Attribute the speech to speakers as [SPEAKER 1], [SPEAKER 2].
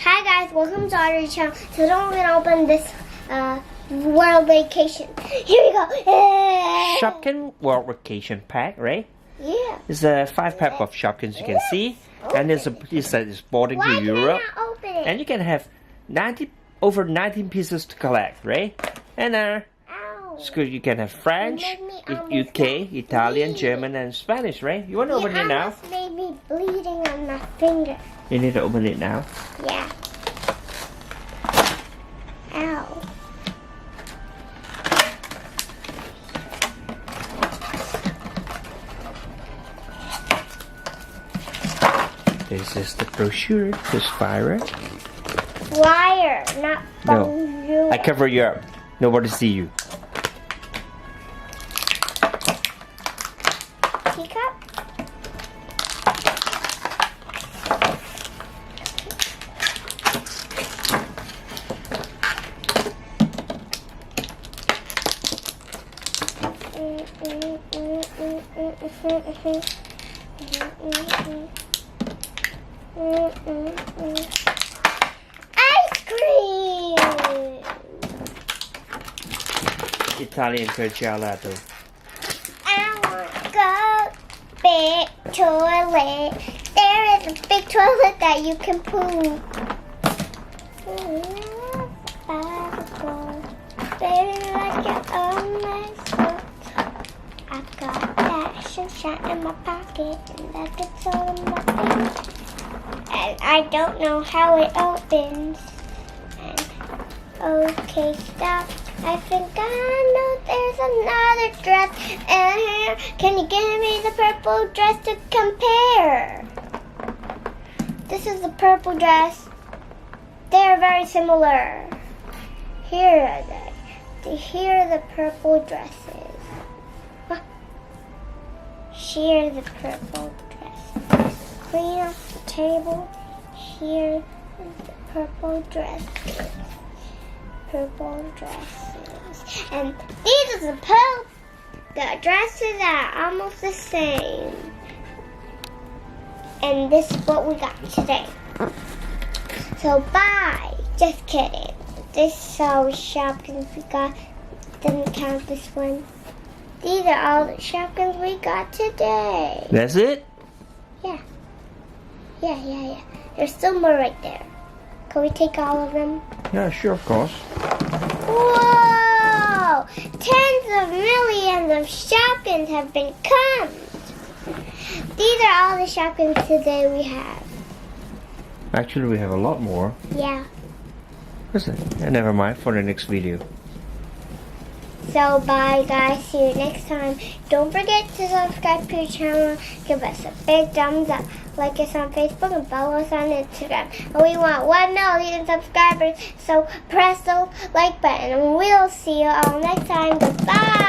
[SPEAKER 1] Hi guys, welcome to Audrey Yung. Today we're gonna open this World Vacation. Here we go.
[SPEAKER 2] Shopkins World Vacation Pack, right?
[SPEAKER 1] Yeah.
[SPEAKER 2] It's a 5-pack of Shopkins, you can see. And it's boarding to Europe.
[SPEAKER 1] Open it?
[SPEAKER 2] And you can have over 19 pieces to collect, right? And school, you can have French, UK, Italian, German, and Spanish, right? You want to open it now?
[SPEAKER 1] It made me bleeding on my finger.
[SPEAKER 2] You need to open it now.
[SPEAKER 1] Yeah. Ow.
[SPEAKER 2] This is the brochure. Just fire it.
[SPEAKER 1] Wire, not bonjour.
[SPEAKER 2] No, I cover you up. Nobody see you.
[SPEAKER 1] Teacup? Ice cream!
[SPEAKER 2] Italian gelato.
[SPEAKER 1] I want to go big toilet. There is a big toilet that you can poo. Baby, like your own myself. I've got that sunshine in my pocket, and that gets all in my face. And I don't know how it opens. And okay, stop. I think I know there's another dress in here. Can you give me the purple dress to compare? This is the purple dress. They're very similar. Here are they. Here are the purple dresses. Huh. Here are the purple dresses. Clean off the table. Here is the purple dresses. Purple dresses. And these are the dresses that are almost the same. And this is what we got today. So bye. Just kidding. This is all the Shopkins we got. Doesn't count this one. These are all the Shopkins we got today.
[SPEAKER 2] That's it?
[SPEAKER 1] Yeah. Yeah. There's still more right there. Can we take all of them?
[SPEAKER 2] Yeah, sure, of course.
[SPEAKER 1] Whoa! Tens of millions of Shopkins have been come. These are all the Shopkins today we have.
[SPEAKER 2] Actually, we have a lot more.
[SPEAKER 1] Yeah.
[SPEAKER 2] What's it? Never mind, for the next video.
[SPEAKER 1] So bye guys, see you next time. Don't forget to subscribe to our channel. Give us a big thumbs up. Like us on Facebook and follow us on Instagram. And we want 1 million subscribers. So press the like button and we'll see you all next time. Goodbye.